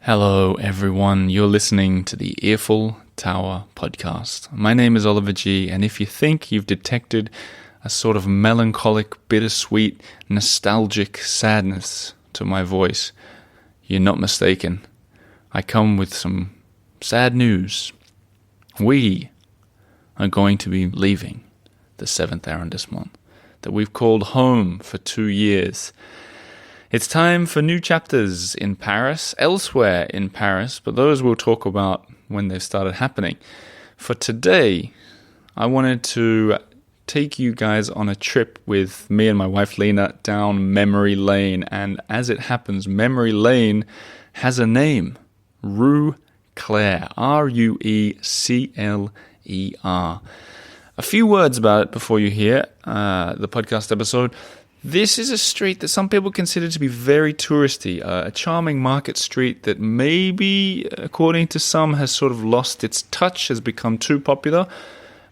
Hello everyone, you're listening to the Eiffel Tower podcast. My name is Oliver G, and if you think you've detected a sort of melancholic, bittersweet, nostalgic sadness to my voice, you're not mistaken. I come with some sad news. We are going to be leaving the 7th arrondissement that we've called home for 2 years. It's time for new chapters in Paris, elsewhere in Paris, but those we'll talk about when they've started happening. For today, I wanted to take you guys on a trip with me and my wife Lina down memory lane. And as it happens, memory lane has a name, Rue Cler, Ruecler. A few words about it before you hear the podcast episode. This is a street that some people consider to be very touristy, a charming market street that maybe, according to some, has sort of lost its touch, has become too popular.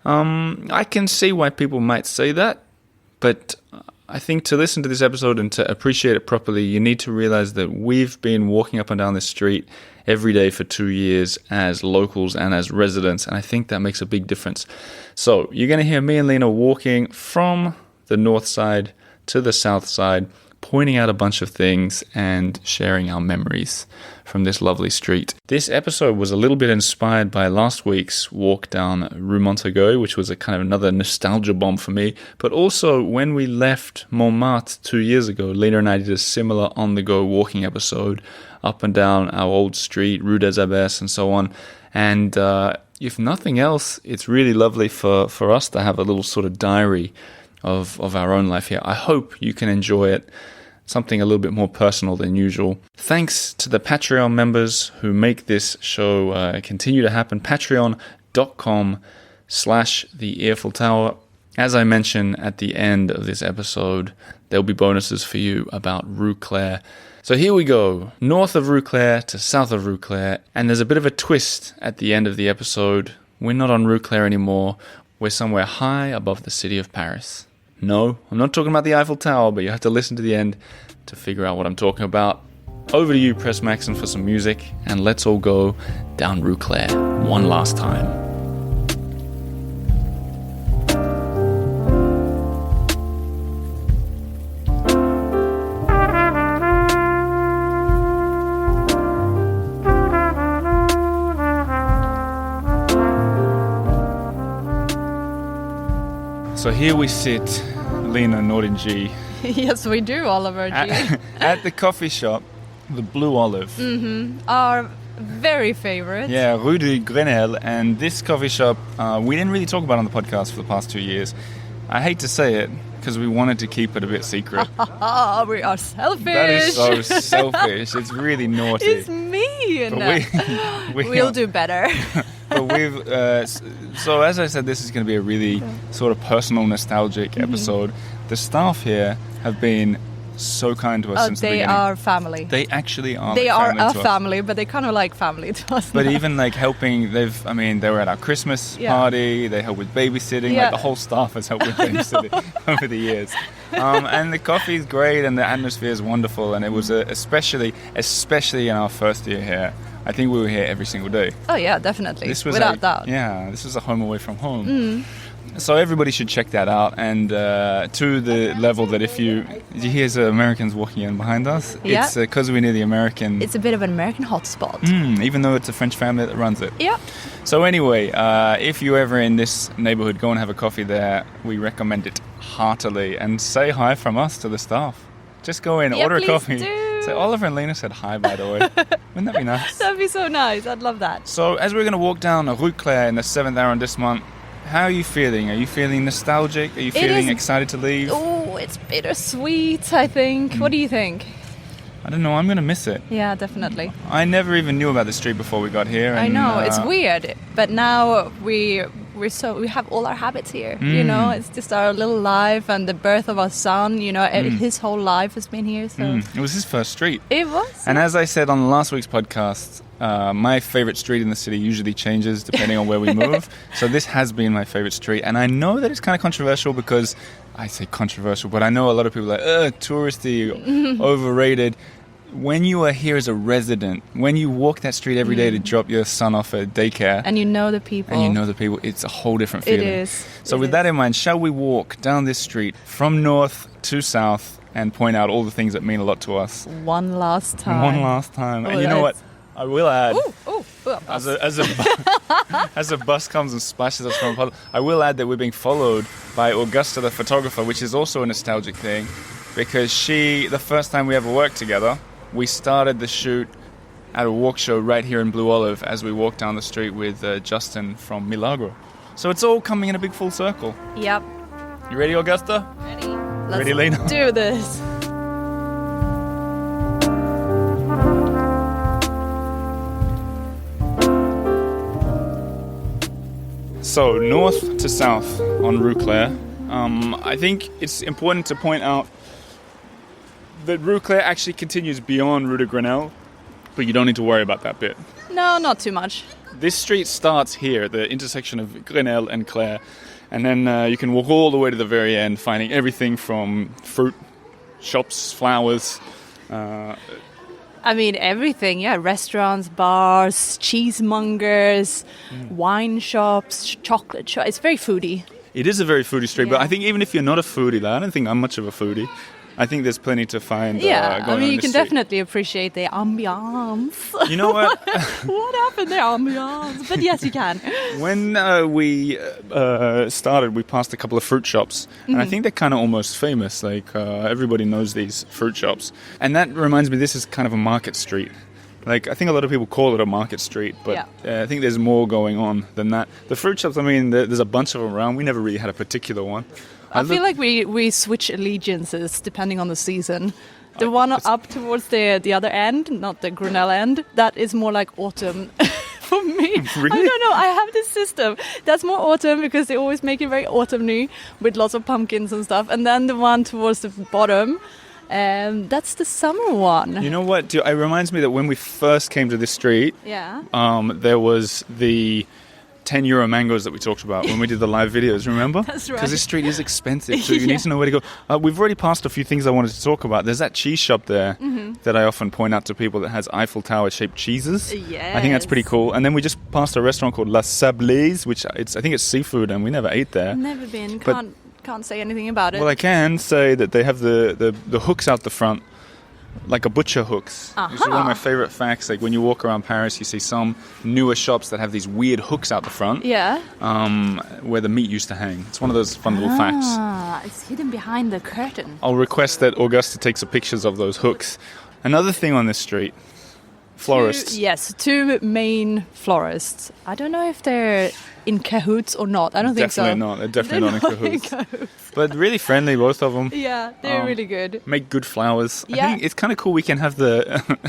I can see why people might say that, but I think to listen to this episode and to appreciate it properly, you need to realize that we've been walking up and down this street every day for 2 years as locals and as residents, and I think that makes a big difference. So you're going to hear me and Lina walking from the north side to the south side, pointing out a bunch of things and sharing our memories from this lovely street. This episode was a little bit inspired by last week's walk down Rue Montague, which was a kind of another nostalgia bomb for me, but also when we left Montmartre 2 years ago, Lina and I did a similar on-the-go walking episode up and down our old street, Rue des Abbesses and so on, and if nothing else, it's really lovely for us to have a little sort of diary of our own life here. I hope you can enjoy it, something a little bit more personal than usual. Thanks to the Patreon members who make this show continue to happen. Patreon.com/the Eiffel Tower. As I mentioned at the end of this episode, there'll be bonuses for you about Rue Cler. So here we go, north of Rue Cler to south of Rue Cler, and there's a bit of a twist at the end of the episode. We're not on Rue Cler anymore. We're somewhere high above the city of Paris. No, I'm not talking about the Eiffel Tower, but you have to listen to the end to figure out what I'm talking about. Over to you, Press Maxon, for some music, and let's all go down Rue Cler one last time. So here we sit, Lina, Norden G. Yes, we do, Oliver G. At the coffee shop, the Bleu Olive. Mm-hmm. Our very favorite. Yeah, Rue de Grenelle. And this coffee shop, we didn't really talk about on the podcast for the past 2 years. I hate to say it, because we wanted to keep it a bit secret. We are selfish. That is so selfish. It's really naughty. It's mean. But we'll do better. But we've so as I said, this is going to be a really sort of personal, nostalgic episode. The staff here have been so kind to us since the beginning. They are family. They actually are. They are a family, family, but they kind of like family to us. But now. even like helping, they were at our Christmas party. They help with babysitting. Like the whole staff has helped with babysitting over the years. And the coffee is great, and the atmosphere is wonderful. And it was especially in our first year here. I think we were here every single day. Oh yeah, definitely. This was without doubt. Yeah, this was a home away from home. So everybody should check that out. And to the level that if you hear the Americans walking in behind us, it's because we're near the American. It's a bit of an American hotspot. Even though it's a French family that runs it. Yeah. So anyway, if you're ever in this neighborhood, go and have a coffee there. We recommend it heartily. And say hi from us to the staff. Just go in, order a coffee. Do. So Oliver and Lina said hi, by the way. Wouldn't that be nice? That'd be so nice. I'd love that. So as we're going to walk down Rue Cler in the 7th arrondissement, how are you feeling? Are you feeling nostalgic? Are you feeling excited to leave? Oh, it's bittersweet, I think. What do you think? I don't know. I'm going to miss it. Yeah, definitely. I never even knew about the street before we got here. I know. It's weird. But now we have all our habits here. You know, it's just our little life and the birth of our son. You know, his whole life has been here. So It was his first street. It was. And as I said on last week's podcast, my favorite street in the city usually changes depending on where we move. So this has been my favorite street. And I know that it's kind of controversial because I say controversial, but I know a lot of people are like, touristy, overrated. when you are here as a resident, when you walk that street every day to drop your son off at daycare, And you know the people. it's a whole different feeling. It is. So with that in mind, shall we walk down this street from north to south and point out all the things that mean a lot to us? One last time. One last time. And you know what? I will add, as a bus comes and splashes us from a puddle, I will add that we're being followed by Augusta, the photographer, which is also a nostalgic thing, because the first time we ever worked together, we started the shoot at a walk show right here in Bleu Olive as we walked down the street with Justin from Milagro. So it's all coming in a big full circle. Yep. You ready, Augusta? Ready? Ready, Lina? Let's do this. So, north to south on Rue Cler. I think it's important to point out that Rue Cler actually continues beyond Rue de Grenelle, but you don't need to worry about that bit. No, not too much. This street starts here at the intersection of Grenelle and Cler, and then you can walk all the way to the very end, finding everything from fruit, shops, flowers. I mean, everything, yeah. Restaurants, bars, cheesemongers, wine shops, chocolate shops. It's very foodie. It is a very foodie street, but Yeah. I think even if you're not a foodie, I don't think I'm much of a foodie. I think there's plenty to find. Yeah, going I on mean, you this can street. definitely appreciate the ambiance. You know what? What happened, the ambiance? But yes, you can. When we started, we passed a couple of fruit shops, and I think they're kind of almost famous. Like, everybody knows these fruit shops. And that reminds me, this is kind of a market street. Like, I think a lot of people call it a market street, but I think there's more going on than that. The fruit shops, I mean, there's a bunch of them around. We never really had a particular one. I feel like we switch allegiances depending on the season. The one up towards the other end, not the Grenelle end, that is more like autumn for me. Really? I don't know. I have this system that's more autumn because they always make it very autumny with lots of pumpkins and stuff. And then the one towards the bottom, that's the summer one. You know what? It reminds me that when we first came to this street, Yeah. there was the €10 mangoes that we talked about when we did the live videos, remember? That's right. Because this street is expensive, so you need to know where to go. We've already passed a few things I wanted to talk about. There's that cheese shop there that I often point out to people that has Eiffel Tower-shaped cheeses. Yes. I think that's pretty cool. And then we just passed a restaurant called La Sablaise, which I think it's seafood, and we never ate there. Never been. But- Can't say anything about it. Well, I can say that they have the hooks out the front, like a butcher hooks. Which is one of my favorite facts. Like when you walk around Paris, you see some newer shops that have these weird hooks out the front, yeah. where the meat used to hang. It's one of those fun little facts. It's hidden behind the curtain. I'll request that Augusta takes some pictures of those hooks. Another thing on this street, florists. Two main florists. I don't know if they're in cahoots or not. I don't think so. Definitely not. They're definitely not in cahoots. But really friendly, both of them. Yeah, they're really good. Make good flowers. Yeah. I think it's kind of cool we can have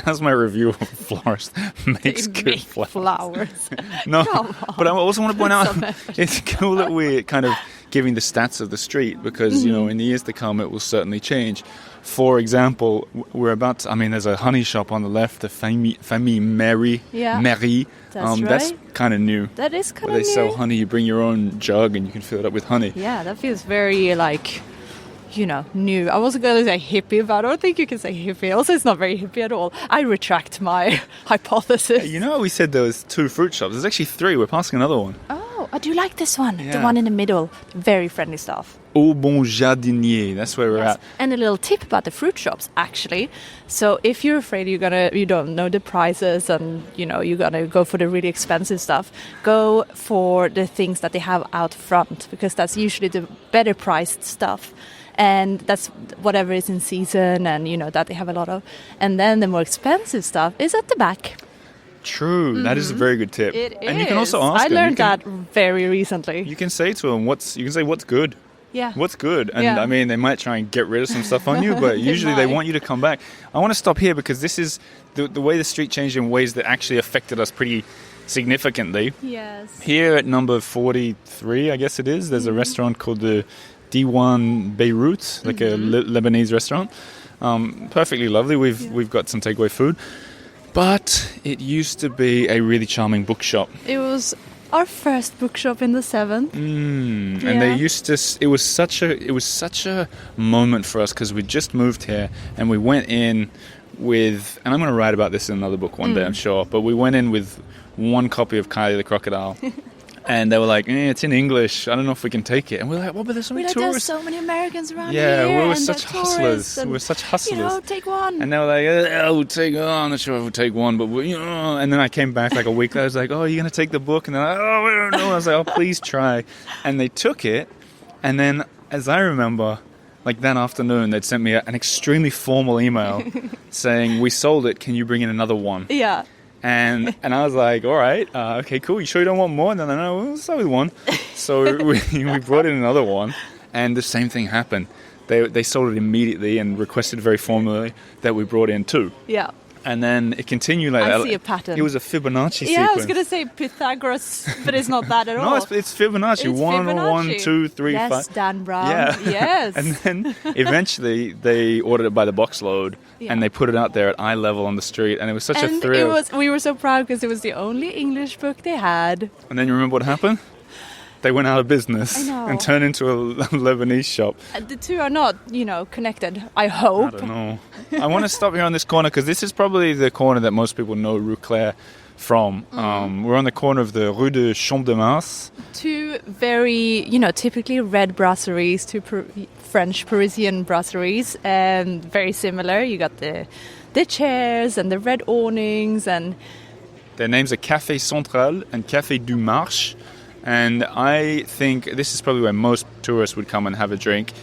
as my review of a florist makes They good make flowers. flowers. No, Come on. but I also want to point out Some effort. it's cool that we're kind of giving the stats of the street because, in the years to come it will certainly change. For example, there's a honey shop on the left, the Famille Mary. Yeah. Mary. That's That's right. kind of new. That is kind Where of they new. sell honey, you bring your own jug and you can fill it up with honey. Yeah, that feels very new. I wasn't going to say hippie, but I don't think you can say hippie. Also, it's not very hippie at all. I retract my hypothesis. You know how we said there was 2 fruit shops? There's actually 3. We're passing another one. Oh, I do like this one. The Yeah. one in the middle. Very friendly stuff. Au Bon Jardinier. That's where we're Yes. at. And a little tip about the fruit shops, actually. So if you're afraid you don't know the prices and, you're going to go for the really expensive stuff, go for the things that they have out front because that's usually the better priced stuff. And that's whatever is in season and, that they have a lot of. And then the more expensive stuff is at the back. True. That is a very good tip. It and you can also is. ask I them. learned that very recently. You can say to them, what's good? Yeah. What's good? And Yeah. I mean, they might try and get rid of some stuff on you, but usually they might. want you to come back. I want to stop here because this is the way the street changed in ways that actually affected us pretty significantly. Yes. Here at number 43, I guess it is, there's a restaurant called the Diwan Beirut, like a Lebanese restaurant. Perfectly lovely. We've got some takeaway food. But it used to be a really charming bookshop. It was our first bookshop in the 7th. And Yeah. they used to. It was such a moment for us because we just moved here and we went in with, and I'm going to write about this in another book one day, I'm sure, but we went in with one copy of Kylie the Crocodile. And they were like, it's in English. I don't know if we can take it. And we're like, well, but there's so many tourists. There's so many Americans around here. Yeah, we were and such hustlers. We were such hustlers. Take one. And they were like, I'm not sure if we'll take one, but And then I came back like a week later. I was like, you're going to take the book? And they're like, I don't know. I was like, please try. And they took it. And then, as I remember, like that afternoon, they'd sent me an extremely formal email saying, we sold it. Can you bring in another one? Yeah. And I was like, all right, okay, cool. You sure you don't want more? And then we'll start with one. So we brought in another one, and the same thing happened. They sold it immediately and requested very formally that we brought in two. Yeah. And then it continued like I that. see a pattern. It was a Fibonacci sequence. Yeah, I was going to say Pythagoras, but it's not that at all. No, it's Fibonacci. It's 1, Fibonacci. 1, 2, 3, yes, 5. Dan Brown. Yeah. Yes. And then eventually they ordered it by the box load, and they put it out there at eye level on the street, and it was such a thrill. We were so proud because it was the only English book they had. And then you remember what happened? They went out of business I know. and turned into a Lebanese shop. The two are not, connected, I hope. I don't know. I want to stop here on this corner because this is probably the corner that most people know Rue Cler from. We're on the corner of the Rue de Champ de Mars. Two very, typically red brasseries, two French Parisian brasseries, and very similar. You got the chairs and the red awnings and... Their names are Café Central and Café du Marche. And I think this is probably where most tourists would come and have a drink.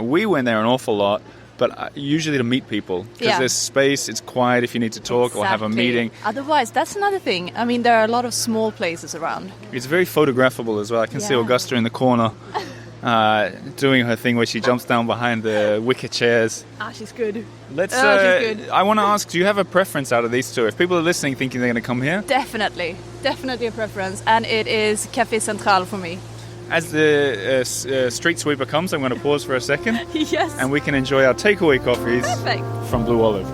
We went there an awful lot, but usually to meet people. Because there's space, it's quiet if you need to talk or have a meeting. Otherwise, that's another thing. I mean, there are a lot of small places around. It's very photographable as well. I can see Augusta in the corner doing her thing where she jumps down behind the wicker chairs. She's good. She's good. I want to ask, do you have a preference out of these two? If people are listening thinking they're going to come here? Definitely a preference. And it is Café Central for me. As the street sweeper comes, I'm going to pause for a second. Yes. And we can enjoy our takeaway coffees from Bleu Olive.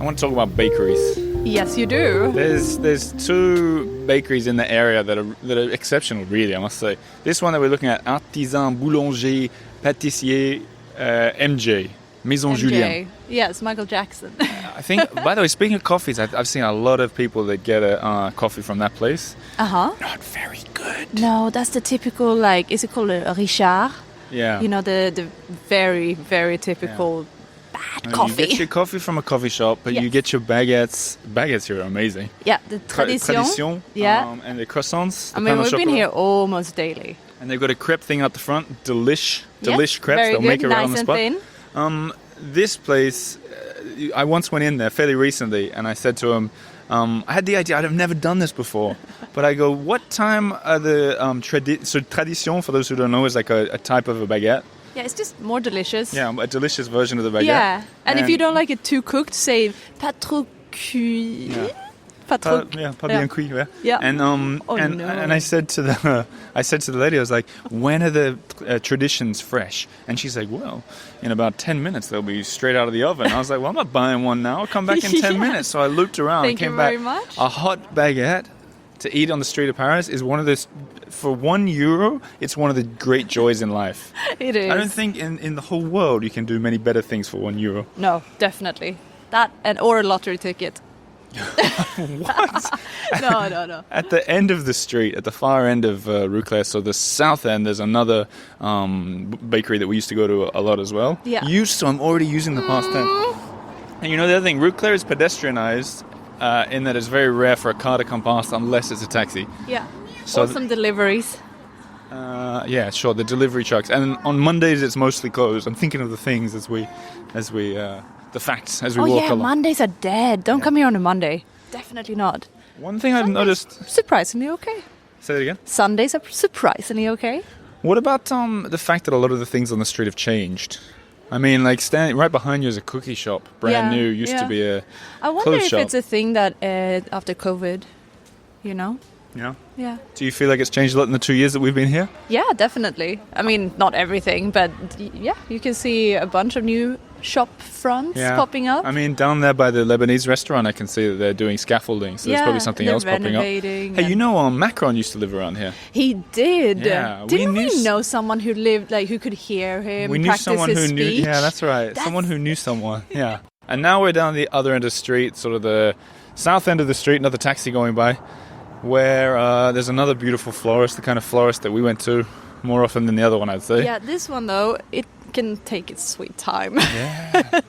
I want to talk about bakeries. Yes, you do. There's two bakeries in the area that are exceptional, really, I must say. This one that we're looking at, Artisan Boulanger Pâtissier MJ, Maison Julien. Yes, Michael Jackson. I think, by the way, speaking of coffees, I've seen a lot of people that get a coffee from that place. Not very good. No, that's the typical, is it called a Richard? Yeah. The very, very typical bad coffee. You get your coffee from a coffee shop, but you get your baguettes. Baguettes here are amazing. Yeah, the tradition. Yeah. And the croissants. We've been here almost daily. And they've got a crepe thing out the front. Delish crepes. They'll good, make it right on the nice spot. and thin. This place, I once went in there fairly recently, and I said to him, I had the idea, I've never done this before, but I go, what time are the tradition, for those who don't know, is like a type of a baguette. Yeah, it's just more delicious. Yeah, a delicious version of the baguette. Yeah, and if you don't like it too cooked, say pas trop cuit. Yeah. Pas bien cuit. Yeah. And I said to the lady, I was like, when are the traditions fresh? And she's like, well, in about 10 minutes they'll be straight out of the oven. I was like, well, I'm not buying one now. I'll come back in 10 minutes. So I looped around and came back. Thank you very much. A hot baguette to eat on the street of Paris is one of those, for €1, it's one of the great joys in life. It is. I don't think in the whole world you can do many better things for €1. No, definitely. That or a lottery ticket. What? No. At the end of the street, at the far end of Rue Cler, so the south end, there's another bakery that we used to go to a lot as well. Yeah. I'm already using the past tense. And the other thing, Rue Cler is pedestrianized in that it's very rare for a car to come past unless it's a taxi. Yeah. So or some deliveries. Yeah, sure, the delivery trucks. And on Mondays, it's mostly closed. I'm thinking of the things as we the facts as we walk along. Mondays are dead. Don't come here on a Monday. Definitely not. One thing I've noticed... Surprisingly okay. Say that again? Sundays are surprisingly okay. What about the fact that a lot of the things on the street have changed? I mean, like standing right behind you is a cookie shop, brand new, used to be a I wonder clothes if shop. it's a thing that after COVID, Yeah? Yeah. Do you feel like it's changed a lot in the 2 years that we've been here? Yeah, definitely. I mean, not everything, but yeah, you can see a bunch of new shop fronts popping up. I mean, down there by the Lebanese restaurant, I can see that they're doing scaffolding, so there's probably something else popping up. Hey, you know, Macron used to live around here. He did. Yeah, Didn't we know someone who lived, like, who could hear him? We knew someone who knew. Yeah, that's right. Someone who knew someone. Yeah. And now we're down the other end of the street, sort of the south end of the street. Another taxi going by, where there's another beautiful florist, the kind of florist that we went to more often than the other one, I'd say. Yeah, this one though, it can take its sweet time. Yeah.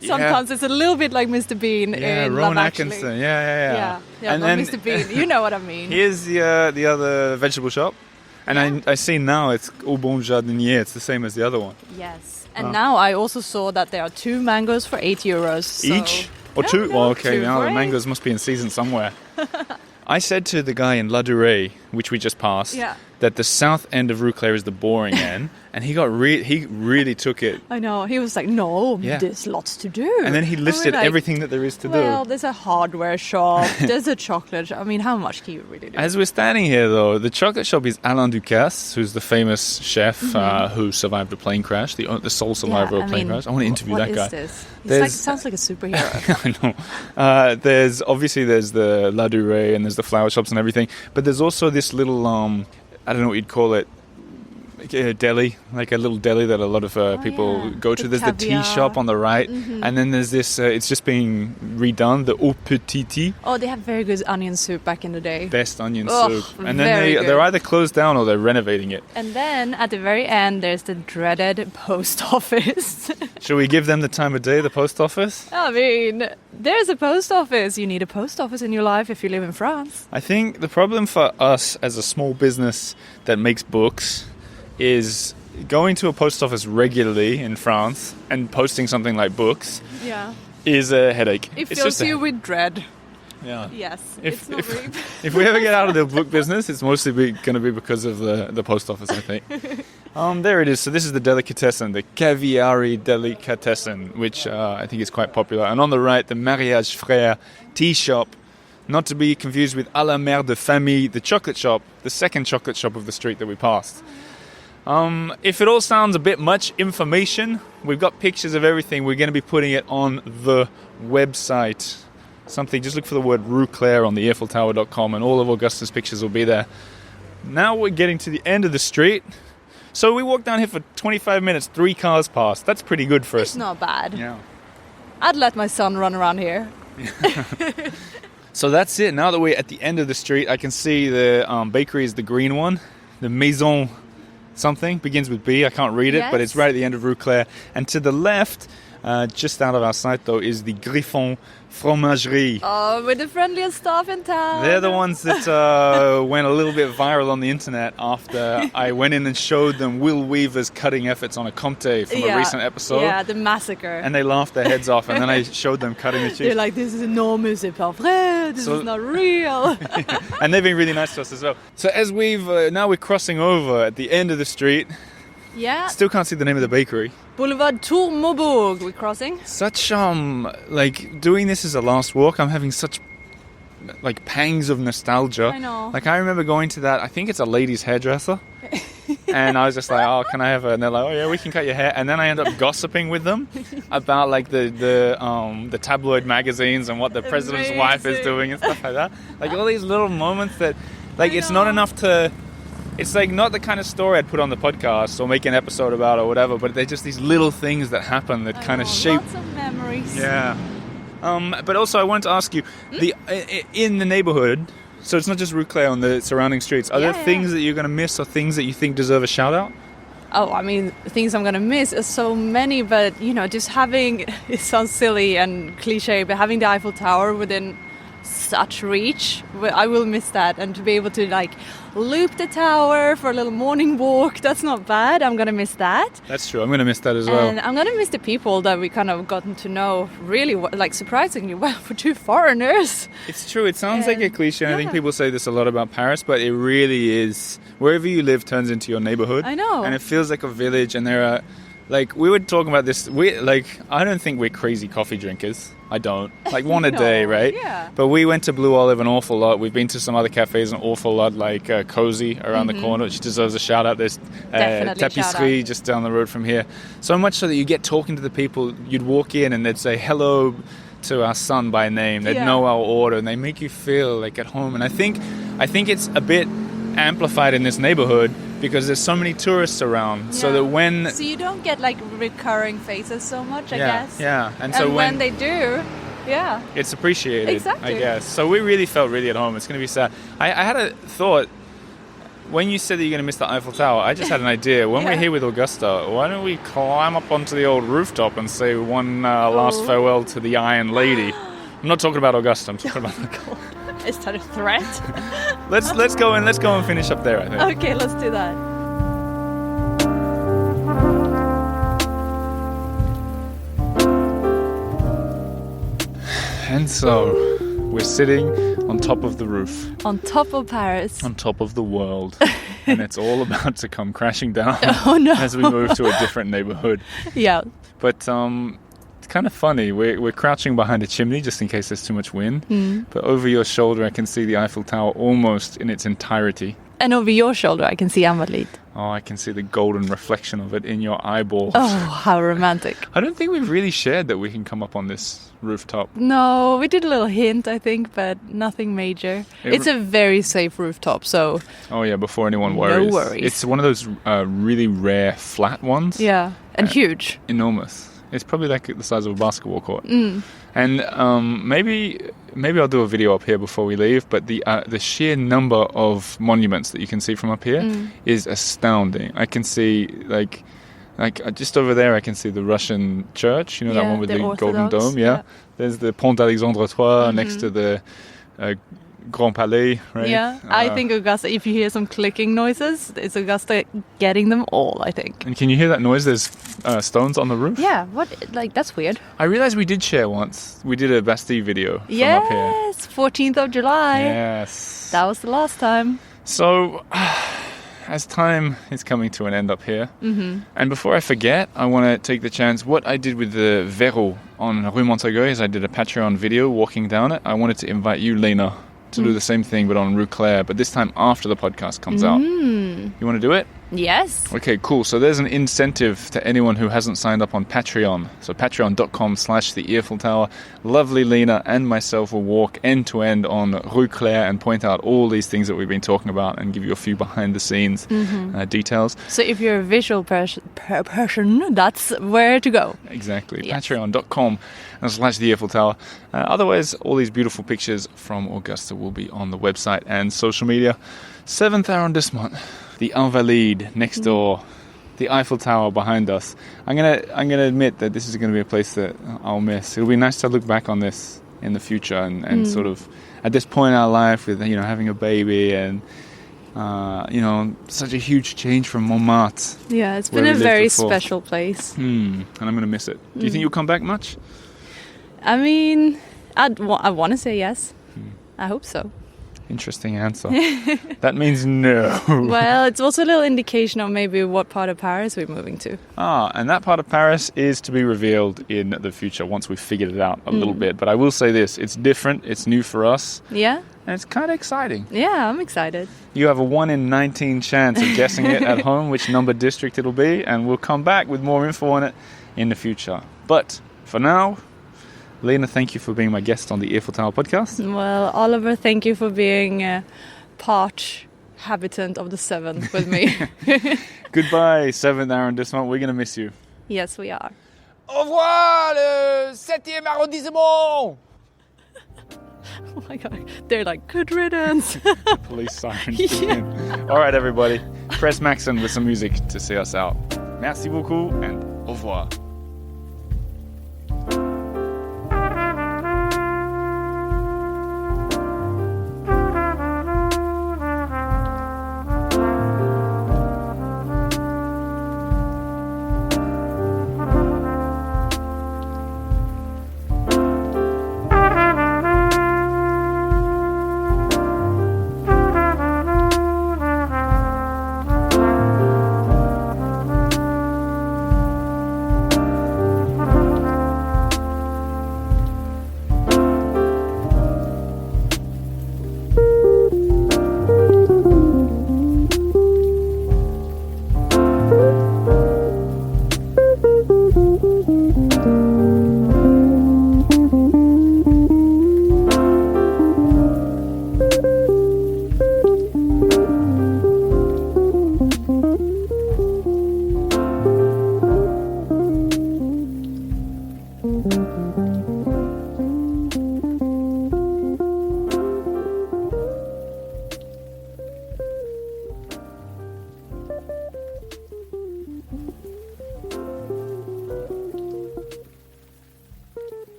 Sometimes it's a little bit like Mr. Bean in Rowan Love Atkinson. Actually. Yeah, and then Mr. Bean. You know what I mean. Here's the other vegetable shop, and I see now it's Au Bon Jardinier. It's the same as the other one. Yes, and now I also saw that there are 2 mangoes for €8 so. Each or 2. Well, okay, now the mangoes must be in season somewhere. I said to the guy in La Durée, which we just passed, that the south end of Rue Cler is the boring end, and he really took it. I know. He was like, no, there's lots to do. And then he listed everything that there is to do. Well, there's a hardware shop, there's a chocolate shop. I mean, how much can you really do? As we're standing here, though, the chocolate shop is Alain Ducasse, who's the famous chef who survived a plane crash, the sole survivor of a plane crash. I want to interview that guy. What is this? Sounds like a superhero. I know. There's the La Durée and there's the flower shops and everything, but there's also this little I don't know what you'd call it, a deli, like a little deli that a lot of people go to. There's caviar. the tea shop on the right, and then there's this, it's just being redone, the Au Petit Tea. Oh, they have very good onion soup back in the day. Best onion soup. And then very they're either closed down or they're renovating it. And then at the very end, there's the dreaded post office. Shall we give them the time of day, the post office? I mean, there's a post office. You need a post office in your life if you live in France. I think the problem for us as a small business that makes books is going to a post office regularly in France and posting something like books is a headache. It fills you with dread. Yeah. Yes. It's not really. If we ever get out of the book business, it's mostly going to be because of the post office, I think. There it is. So this is the delicatessen, the Caviari delicatessen, which I think is quite popular. And on the right, the Mariage Frère tea shop, not to be confused with à la mère de famille, the chocolate shop, the second chocolate shop of the street that we passed. If it all sounds a bit much information, we've got pictures of everything. We're going to be putting it on the website. Just look for the word Rue Cler on the EiffelTower.com and all of Augusta's pictures will be there. Now we're getting to the end of the street. So we walked down here for 25 minutes, 3 cars passed. That's pretty good for us. It's not bad. Yeah. I'd let my son run around here. So that's it. Now that we're at the end of the street, I can see the bakery is the green one. The Maison something, begins with B. I can't read it, but it's right at the end of Rue Cler. And to the left, just out of our sight, though, is the Griffon Fromagerie. Oh, we're the friendliest staff in town. They're the ones that went a little bit viral on the internet after I went in and showed them Will Weaver's cutting efforts on a Comté from a recent episode. Yeah, the massacre. And they lauged their heads off, and then I showed them cutting the cheese. They're like, this is enormous, c'est pas vrai, this is not real. And they've been really nice to us as well. So as now we're crossing over at the end of the street. Yeah. Still can't see the name of the bakery. Boulevard Tour Maubourg, we're crossing. Such, doing this as a last walk, I'm having such, pangs of nostalgia. I know. I remember going to that, I think it's a ladies' hairdresser. And I was just like, oh, can I have and they're like, oh yeah, we can cut your hair. And then I end up gossiping with them about the tabloid magazines and what the president's wife is doing and stuff like that. All these little moments that, it's not enough to... It's not the kind of story I'd put on the podcast or make an episode about or whatever, but they're just these little things that happen that kind of shape... Lots of memories. Yeah. But also I wanted to ask you, in the neighborhood, so it's not just Rue Cler on the surrounding streets, are there things that you're going to miss or things that you think deserve a shout out? Oh, I mean, things I'm going to miss are so many, but, just having... It sounds silly and cliche, but having the Eiffel Tower within such reach, I will miss that. And to be able to loop the tower for a little morning walk, that's not bad. I'm gonna miss that. That's true. I'm gonna miss that as well. And I'm gonna miss the people that we kind of gotten to know really surprisingly well for 2 foreigners. It's true. It sounds like a cliche. I think people say this a lot about Paris, but it really is. Wherever you live turns into your neighborhood. I know. And it feels like a village, and there are Like, we were talking about this. I don't think we're crazy coffee drinkers. I don't. Like, one a No, day, right? yeah. But we went to Bleu Olive an awful lot. We've been to some other cafes an awful lot, like Cozy around the corner, which deserves a shout out. There's Definitely Tapisserie shout just down the road from here. So much so that you get talking to the people. You'd walk in and they'd say hello to our son by name. They'd know our order, and they make you feel like at home. And I think it's a bit amplified in this neighborhood because there's so many tourists around. So that so you don't get like recurring faces so much, I guess. Yeah. And So so when they do, it's appreciated, Exactly. I guess. So we really felt really at home. It's going to be sad. I had a thought. When you said that you're going to miss the Eiffel Tower, I just had an idea. When we're here with Augusta, why don't we climb up onto the old rooftop and say one last farewell to the Iron Lady? I'm not talking about Augusta. I'm talking about... Is that a threat? Let's go and finish up there, I think. Okay, let's do that. And so, we're sitting on top of the roof. On top of Paris. On top of the world. And it's all about to come crashing down as we move to a different neighborhood. Yeah. But it's kind of funny. We're crouching behind a chimney just in case there's too much wind. But over your shoulder, I can see the Eiffel Tower almost in its entirety. And over your shoulder, I can see Invalides. Oh, I can see the golden reflection of it in your eyeballs. Oh, how romantic. I don't think we've really shared that we can come up on this rooftop. No, we did a little hint, I think, but nothing major. It's a very safe rooftop, so... Oh, yeah, before anyone worries. No worries. It's one of those really rare flat ones. Yeah, and huge. Enormous. It's probably like the size of a basketball court. And maybe I'll do a video up here before we leave, but the sheer number of monuments that you can see from up here is astounding. I can see, like just over there, I can see the Russian church, that one with the golden dome. Yeah. There's the Pont d'Alexandre III next to the Grand Palais, right? Yeah, I think Augusta, if you hear some clicking noises, it's Augusta getting them all, I think. And can you hear that noise? There's stones on the roof. Yeah, that's weird. I realized we did share once. We did a Bastille video from up here. Yes, 14th of July. Yes. That was the last time. So, as time is coming to an end up here, and before I forget, I want to take the chance. What I did with the Verrou on Rue Montaguet is I did a Patreon video walking down it. I wanted to invite you, Lina, to do the same thing, but on Rue Cler, but this time after the podcast comes out. You want to do it? Yes. Okay, cool. So there's an incentive to anyone who hasn't signed up on Patreon. So patreon.com/the Eiffel Tower. Lovely Lina and myself will walk end to end on Rue Cler and point out all these things that we've been talking about and give you a few behind the scenes details. So if you're a visual person, that's where to go. Exactly. Yes. Patreon.com/the Eiffel Tower. Otherwise, all these beautiful pictures from Augusta will be on the website and social media. 7th arrondissement. The Invalides next door, the Eiffel Tower behind us. I'm gonna admit that this is gonna be a place that I'll miss. It'll be nice to look back on this in the future and sort of at this point in our life with having a baby and such a huge change from Montmartre. Yeah, it's been a very special place. And I'm gonna miss it. Do you think you'll come back much? I mean, I want to say yes. I hope so. Interesting answer. That means no. Well, it's also a little indication of maybe what part of Paris we're moving to. And that part of Paris is to be revealed in the future once we've figured it out a little bit. But I will say this, it's different, it's new for us. Yeah? And it's kind of exciting. Yeah, I'm excited. You have a 1 in 19 chance of guessing it at home, which number district it'll be, and we'll come back with more info on it in the future. But for now, Lina, thank you for being my guest on the Eiffel Tower podcast. Well, Oliver, thank you for being a part habitant of the 7th with me. Goodbye, 7th arrondissement. We're going to miss you. Yes, we are. Au revoir, le 7e arrondissement! Oh my God, they're like, good riddance. Police sirens. All right, everybody. Press Maxon with some music to see us out. Merci beaucoup and au revoir.